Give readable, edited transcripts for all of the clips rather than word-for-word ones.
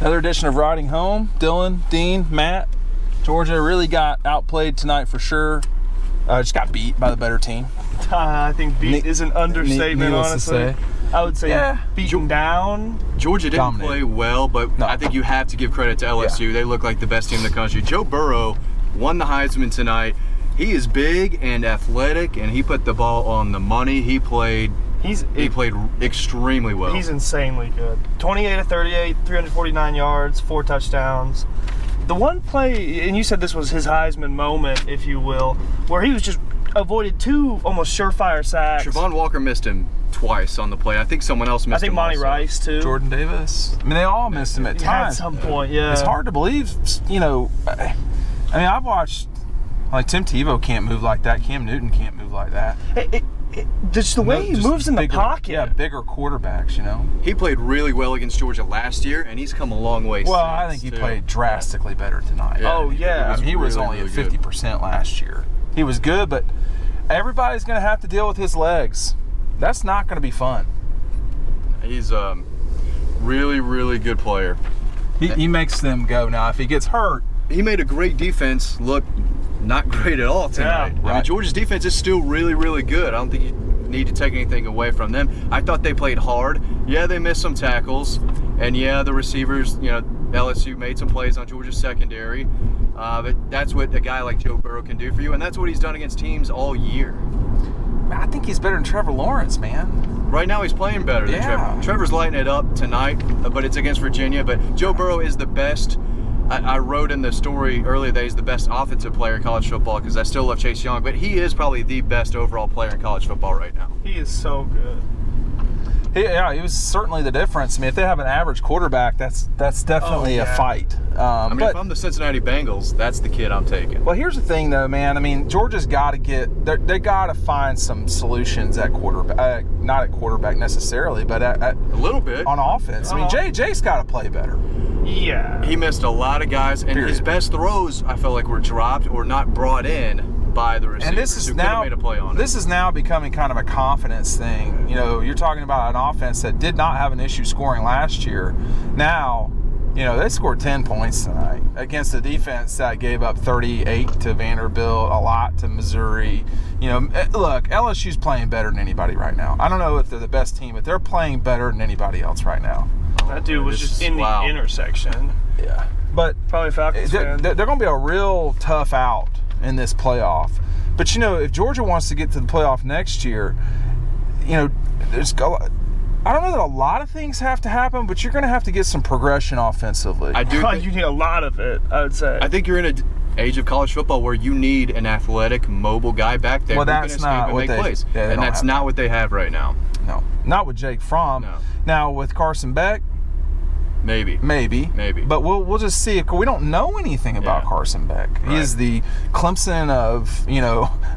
Another edition of Riding Home. Dylan, Dean, Matt. Georgia really got outplayed tonight for sure. Just got beat by the better team. I think beat is an understatement, honestly. I would say beaten down. Georgia didn't play well, but I think you have to give credit to LSU. Yeah. They look like the best team in the country. Joe Burrow won the Heisman tonight. He is big and athletic, and he put the ball on the money. He played extremely well. He's insanely good. 28 of 38, 349 yards, 4 touchdowns. The one play, and you said this was his Heisman moment, if you will, where he was just avoided 2 almost surefire sacks. Trevon Walker missed him twice on the play. I think someone else missed him. I think Monty Rice, too. Jordan Davis. I mean, they all missed him at times. At some point, yeah. It's hard to believe, I mean, I've watched, like, Tim Tebow can't move like that. Cam Newton can't move like that. Just the way he moves in the pocket. Yeah, bigger quarterbacks, He played really well against Georgia last year, and he's come a long way since. Well, I think he played drastically better tonight. Yeah. Oh, yeah. I mean, he was only at 50% last year. He was good, but everybody's going to have to deal with his legs. That's not going to be fun. He's a really, really good player. He makes them go. Now, if he gets hurt. He made a great defense look not great at all tonight. Yeah, right. I mean, Georgia's defense is still really, really good. I don't think you need to take anything away from them. I thought they played hard. Yeah, they missed some tackles. And yeah, the receivers, LSU made some plays on Georgia's secondary. But that's what a guy like Joe Burrow can do for you. And that's what he's done against teams all year. I think he's better than Trevor Lawrence, man. Right now he's playing better than Trevor. Trevor's lighting it up tonight, but it's against Virginia. But Joe Burrow is the best. I wrote in the story earlier that he's the best offensive player in college football because I still love Chase Young, but he is probably the best overall player in college football right now. He is so good. He was certainly the difference. I mean, if they have an average quarterback, that's definitely a fight. But if I'm the Cincinnati Bengals, that's the kid I'm taking. Well, here's the thing, though, man. I mean, Georgia's got to they got to find some solutions at quarterback. Not at quarterback necessarily, but at a little bit on offense. I mean, JJ's got to play better. Yeah. He missed a lot of guys, and his best throws, I felt like, were dropped or not brought in by the receivers. And this is now made a play on this is now becoming kind of a confidence thing. You're talking about an offense that did not have an issue scoring last year. Now, they scored 10 points tonight against a defense that gave up 38 to Vanderbilt, a lot to Missouri. Look, LSU's playing better than anybody right now. I don't know if they're the best team, but they're playing better than anybody else right now. That dude was just in the intersection. Yeah. But probably Falcons they're going to be a real tough out in this playoff. But, if Georgia wants to get to the playoff next year, there's I don't know that a lot of things have to happen, but you're going to have to get some progression offensively. I do think you need a lot of it, I would say. I think you're in an age of college football where you need an athletic, mobile guy back there who can escape and make plays. And that's not what they have right now. No. Not with Jake Fromm. No. Now, with Carson Beck, Maybe. But we'll just see. We don't know anything about Carson Beck. Right. He is the Clemson of,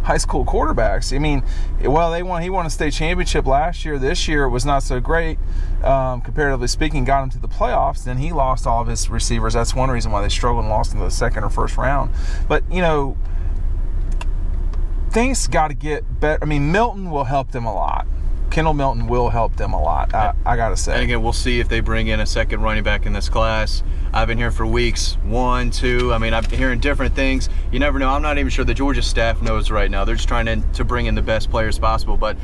high school quarterbacks. I mean, he won a state championship last year. This year it was not so great, comparatively speaking, got him to the playoffs. Then he lost all of his receivers. That's one reason why they struggled and lost in the second or first round. But, things got to get better. I mean, Milton will help them a lot. Kendall Milton will help them a lot, I got to say. And again, we'll see if they bring in a second running back in this class. I've been here for weeks, 1, 2. I mean, I'm hearing different things. You never know. I'm not even sure the Georgia staff knows right now. They're just trying to bring in the best players possible. But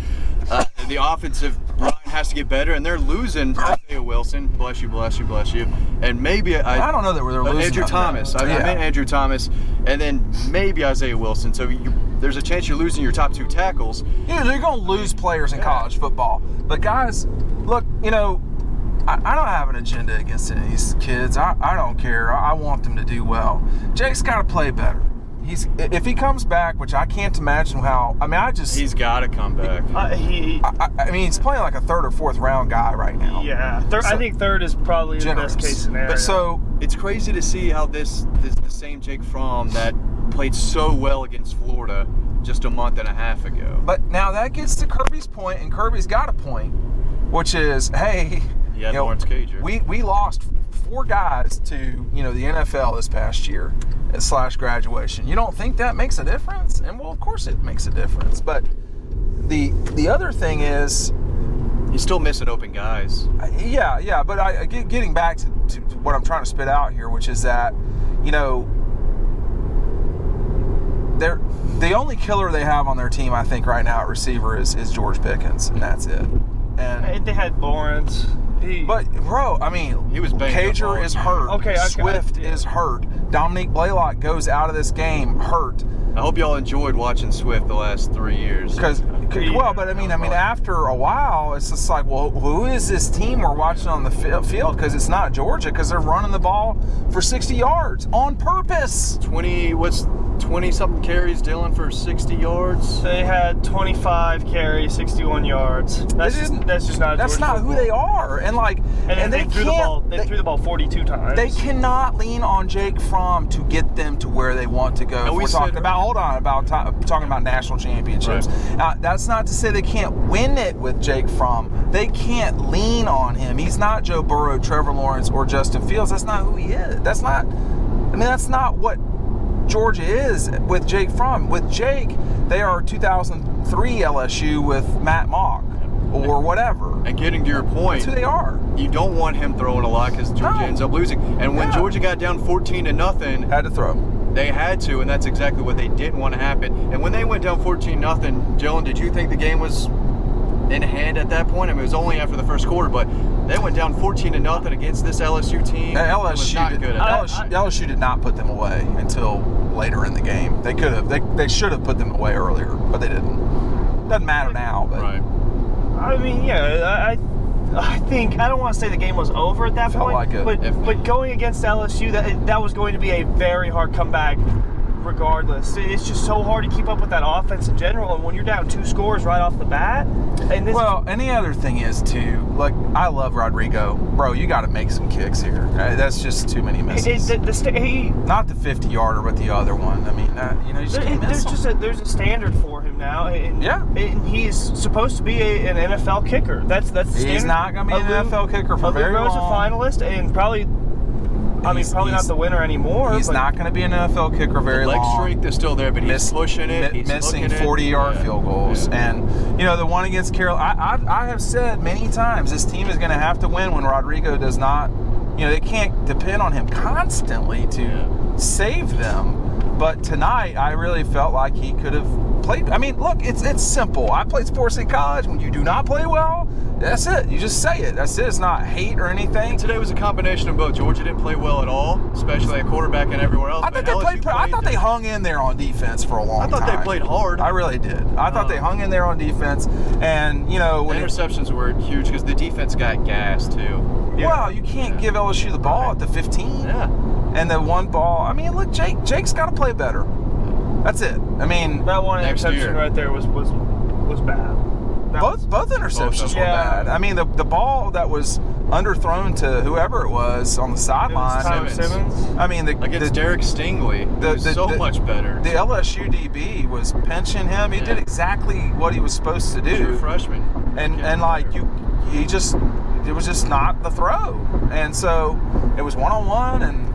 the offensive line has to get better, and they're losing Isaiah Wilson. Bless you. And maybe I don't know that they're losing Andrew Thomas. I meant Andrew Thomas, and then maybe Isaiah Wilson. So there's a chance you're losing your top 2 tackles. You're going to lose players in college football. But guys, look, I don't have an agenda against any of these kids. I don't care. I want them to do well. Jake's got to play better. If he comes back, which I can't imagine how. I mean, he's got to come back. I mean, he's playing like a 3rd or 4th round guy right now. Yeah, I think 3rd is probably the best case scenario. But so it's crazy to see how the same Jake Fromm that played so well against Florida just a month and a half ago. But now that gets to Kirby's point, and Kirby's got a point, which is, hey, Lawrence Cager. We lost 4 guys to the NFL this past year / graduation. You don't think that makes a difference? And well, of course it makes a difference. But the other thing is, he's still missing open guys. Yeah. But getting back to what I'm trying to spit out here, which is that, you know, the only killer they have on their team, I think, right now at receiver is George Pickens, and that's it. And they had Lawrence. But, bro, I mean, he was Cager is hurt. Okay, Swift is hurt. Dominique Blaylock goes out of this game hurt. I hope y'all enjoyed watching Swift the last 3 years. After a while, it's just like, well, who is this team we're watching on the field? Because it's not Georgia, because they're running the ball for 60 yards on purpose. 20-something carries, Dylan, for 60 yards? They had 25 carries, 61 yards. That's just not. That's not who they are. And they threw the ball. They threw the ball 42 times. They cannot lean on Jake Fromm to get them to where they want to go. We're talking about national championships. Right. That's not to say they can't win it with Jake Fromm. They can't lean on him. He's not Joe Burrow, Trevor Lawrence, or Justin Fields. That's not who he is. That's not what Georgia is with Jake Fromm. With Jake, they are 2003 LSU with Matt Mock or whatever. And getting to your point, that's who they are. You don't want him throwing a lot because Georgia ends up losing. And when Georgia got down 14-0, had to throw. They had to, and that's exactly what they didn't want to happen. And when they went down 14-0, Dylan, did you think the game was in hand at that point? I mean, it was only after the first quarter, but they went down 14-0 against this LSU team. LSU did not put them away until later in the game. They could have. They should have put them away earlier, but they didn't. Doesn't matter now. But right. I mean, yeah, I think, I don't want to say the game was over at that point, like it. But going against LSU, that was going to be a very hard comeback regardless. It's just so hard to keep up with that offense in general, and when you're down 2 scores right off the bat. And the other thing is, too, like, I love Rodrigo. Bro, you got to make some kicks here. That's just too many misses. Not the 50-yarder, but the other one. I mean, you just can't miss them. There's a standard for him now. And, and he's supposed to be an NFL kicker. That's the standard. He's not going to be an NFL kicker for very long. Luke Rose a finalist, and probably not the winner anymore. He's not going to be an NFL kicker very long. The leg strength is still there, but he's pushing it. He's missing 40-yard field goals. Yeah. And, the one against Carolina, I have said many times this team is going to have to win when Rodrigo does not, they can't depend on him constantly to save them. But tonight, I really felt like he could have played. I mean, look, it's simple. I played sports in college. When you do not play well, that's it. You just say it. That's it. It's not hate or anything. Today was a combination of both. Georgia didn't play well at all, especially at quarterback and everywhere else. I thought they hung in there on defense for a long time. I thought they played hard. I really did. I thought they hung in there on defense. And, when the interceptions were huge because the defense got gassed, too. Yeah. Well, you can't give LSU the ball at the 15. Yeah. And the one ball, I mean, look, Jake's got to play better. That's it. I mean, that one interception right there was bad. Both interceptions were bad. I mean, the ball that was underthrown to whoever it was on the sideline. Simmons. I mean, against Derek Stingley, so much better. The LSU DB was pinching him. He did exactly what he was supposed to do. True freshman. It was just not the throw. And so it was one-on-one, and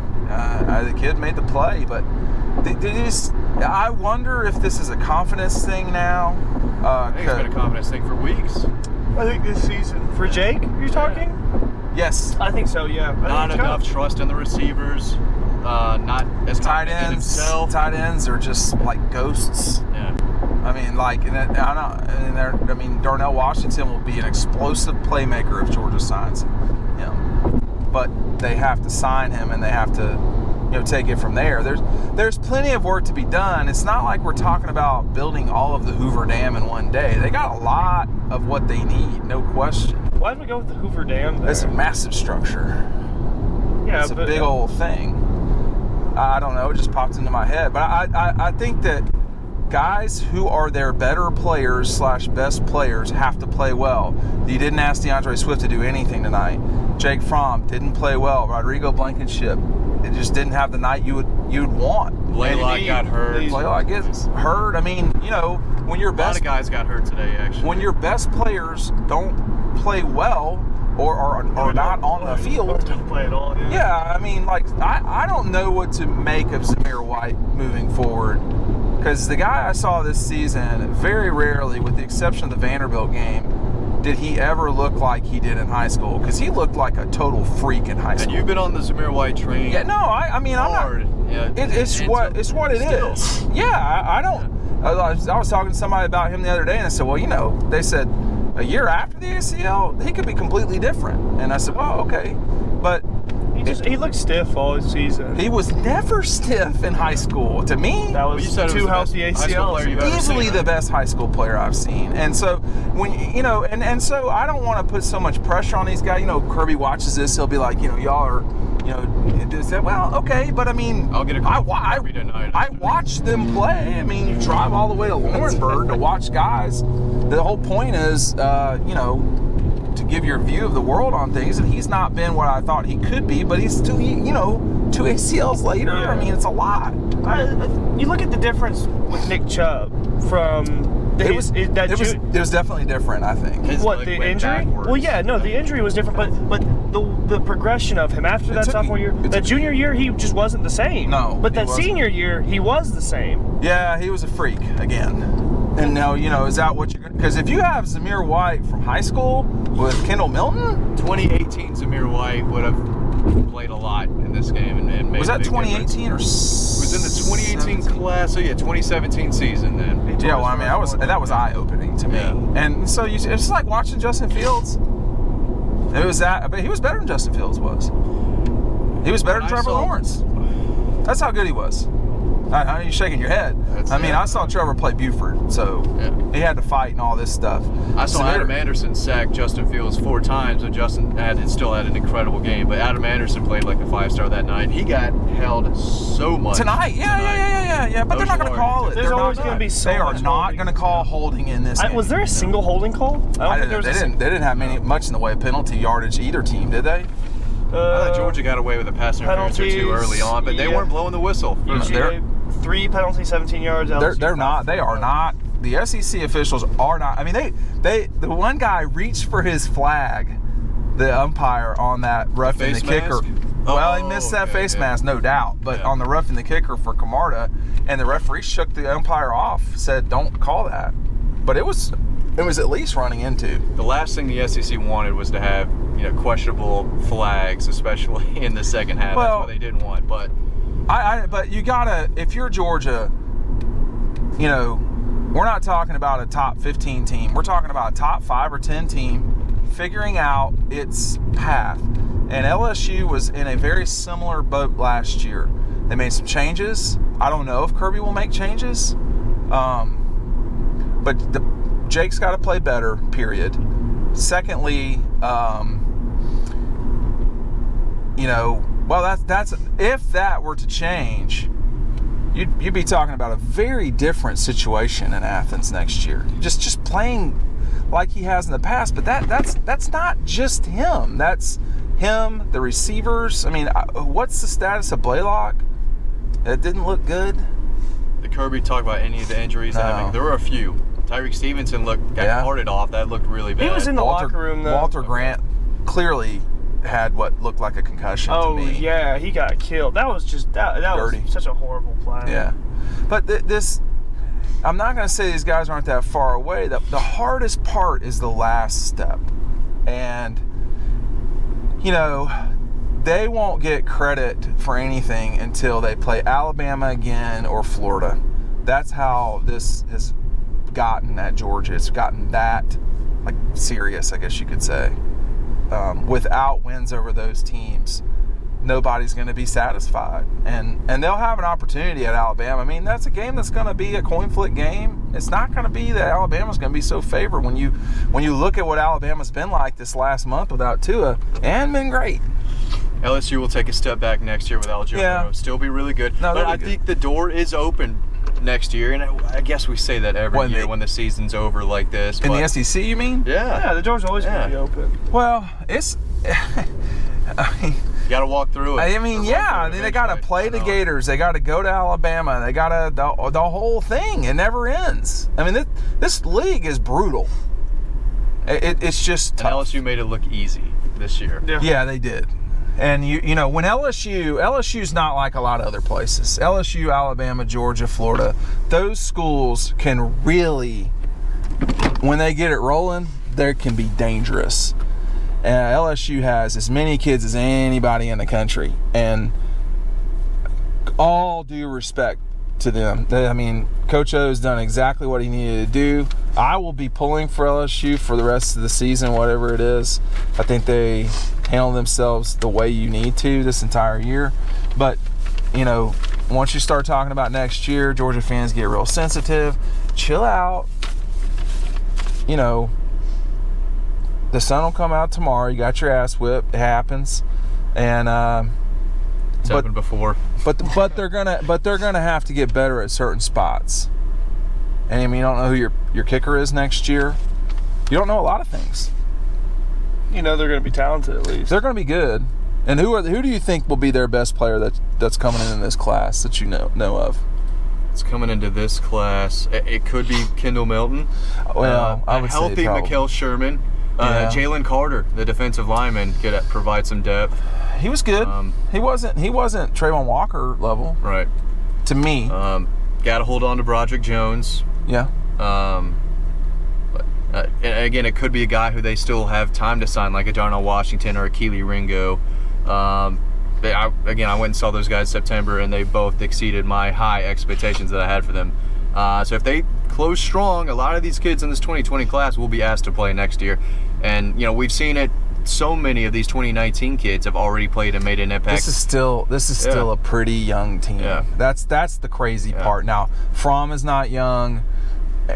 the kid made the play. But I wonder if this is a confidence thing now. I think it's been a confidence thing for weeks. I think this season. For Jake, you're talking? Yes. I think so, yeah. Not enough trust in the receivers. Not as tight confident in himself. Tight ends are just like ghosts. Yeah. I mean, Darnell Washington will be an explosive playmaker if Georgia signs him. But they have to sign him, and they have to take it from there. There's plenty of work to be done. It's not like we're talking about building all of the Hoover Dam in one day. They got a lot of what they need, no question. Why did we go with the Hoover Dam there? It's a massive structure. Yeah, it's a big old thing. I don't know. It just popped into my head. But I think that guys who are their better players / best players have to play well. You didn't ask DeAndre Swift to do anything tonight. Jake Fromm didn't play well. Rodrigo Blankenship, it just didn't have the night you'd want. Blaylock got hurt. Blaylock gets hurt. I mean, when your best, a lot of guys got hurt today, actually. When your best players don't play well or are not on the field, don't play at all. Yeah, I mean, I don't know what to make of Zamir White moving forward. Because the guy I saw this season, very rarely, with the exception of the Vanderbilt game, did he ever look like he did in high school, because he looked like a total freak in high school. And you've been on the Zamir White train. Yeah, no, I mean, hard. I'm not. Yeah, It's what it is. Yeah, I don't. I was talking to somebody about him the other day, and I said, well, they said a year after the ACL, he could be completely different. And I said, well, okay, but he looked stiff all season. he was never stiff in high school. To me, That was you said it was two the best healthy high school player you've ACLs. ever easily seen, the right? best high school player I've seen. And so when and so I don't want to put so much pressure on these guys. Kirby watches this, he'll be like, y'all are, well, okay, but I mean, I'll get a call from Kirby tonight. I watch them play. I mean, you drive all the way to Lawrenceburg to watch guys. The whole point is, to give your view of the world on things, and he's not been what I thought he could be, but he's still, 2 ACLs later. Yeah. I mean, it's a lot. You look at the difference with Nick Chubb from It was definitely different, I think. His what, leg the went injury? backwards. Well, yeah, no, the injury was different, but the progression of him after that sophomore year, that junior year, he just wasn't the same. No, but he that wasn't. senior year, he was the same. Yeah, he was a freak again. And now, is that what you're... Because if you have Zamir White from high school with Kendall Milton... 2018 Zamir White would have played a lot in this game and made Was that a big 2018 or... It was in the 2018 class, so yeah, 2017 season then. Yeah, well, I mean, that was eye-opening to me. Yeah. And so it's like watching Justin Fields. It was that... But he was better than Justin Fields was. He was better than Trevor Lawrence. That's how good he was. I mean, you're shaking your head. I saw Trevor play Buford, so he had to fight and all this stuff. I saw Adam Anderson sack Justin Fields 4 times, and Justin still had an incredible game. But Adam Anderson played like a 5-star that night. He got held so much Tonight. Yeah. But they're not going to call it. There's always going to be so They are much not holding. going to call holding in this game. Was there a single holding call? I don't think there was They didn't have much in the way of penalty yardage either team, did they? I thought Georgia got away with a pass interference or 2 early on, but they weren't blowing the whistle. UGA, 3 penalties, 17 yards. They're not. They are not. The SEC officials are not. I mean, the one guy reached for his flag, the umpire on that roughing the kicker. Well, he missed that face mask, no doubt. But on the roughing the kicker for Camarda, and the referee shook the umpire off, said, "Don't call that." But it was at least running into. The last thing the SEC wanted was to have questionable flags, especially in the second half. Well, that's what they didn't want. But but you gotta, if you're Georgia, we're not talking about a top 15 team. We're talking about a top 5 or 10 team figuring out its path. And LSU was in a very similar boat last year. They made some changes. I don't know if Kirby will make changes. But Jake's got to play better, period. Secondly, that's if that were to change, you'd be talking about a very different situation in Athens next year. Just playing like he has in the past, but that's not just him. That's him, the receivers. I mean, what's the status of Blaylock? It didn't look good. Did Kirby talk about any of the injuries? No. There were a few. Tyreek Stevenson got parted off. That looked really bad. He was in the locker room, though. Walter Grant clearly had what looked like a concussion to me. Yeah, he got killed. That was just that Dirty. was such a horrible play. Yeah. But this, I'm not going to say these guys aren't that far away. The hardest part is the last step. And, they won't get credit for anything until they play Alabama again or Florida. That's how this has gotten at Georgia. It's gotten that serious, I guess you could say. Without wins over those teams, nobody's going to be satisfied, and they'll have an opportunity at Alabama. I mean, that's a game that's going to be a coin flip game. It's not going to be that Alabama's going to be so favored when you look at what Alabama's been like this last month without Tua, and been great. LSU will take a step back next year without Joe Burrow. Still be really good. No, but I think the door is open next year, and I guess we say that every year when the season's over like this. In the SEC, you mean? Yeah. The door's always going to be open. Well, it's... You got to walk through it. They got to play the Gators. They got to go to Alabama. They got to the whole thing. It never ends. I mean, this league is brutal. It's just tough. And LSU made it look easy this year. Yeah, they did. And when LSU's not like a lot of other places. LSU, Alabama, Georgia, Florida, those schools can really, when they get it rolling, they can be dangerous. And LSU has as many kids as anybody in the country, and all due respect to them. Coach O has done exactly what he needed to do. I will be pulling for LSU for the rest of the season, whatever it is. I think they handle themselves the way you need to this entire year. But, once you start talking about next year, Georgia fans get real sensitive. Chill out. The sun will come out tomorrow. You got your ass whipped. It happens. And it's happened before. But they're gonna have to get better at certain spots. And you don't know who your kicker is next year. You don't know a lot of things. They're going to be talented at least. They're going to be good. And who do you think will be their best player that's coming in this class that you know of? It's coming into this class. It could be Kendall Milton. Well, I would healthy say probably. Mikael Sherman. Jalen Carter, the defensive lineman, could provide some depth. He was good. He wasn't Trayvon Walker level. Right. To me. Got to hold on to Broderick Jones. Yeah. Again, it could be a guy who they still have time to sign, like a Darnell Washington or a Keely Ringo. I went and saw those guys in September, and they both exceeded my high expectations that I had for them. So if they close strong, a lot of these kids in this 2020 class will be asked to play next year. And, we've seen it. So many of these 2019 kids have already played and made an impact. This is still a pretty young team. Yeah. That's the crazy part. Now, Fromm is not young.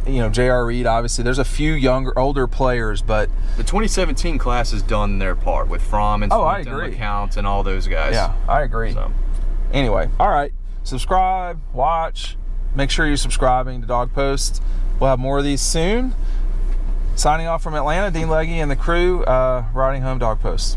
J.R. Reed, obviously. There's a few older players, but the 2017 class has done their part with Fromm and McCount and all those guys. Yeah, I agree. So. Anyway, all right. Subscribe, watch. Make sure you're subscribing to Dog Post. We'll have more of these soon. Signing off from Atlanta, Dean Legge and the crew, riding home Dog Post.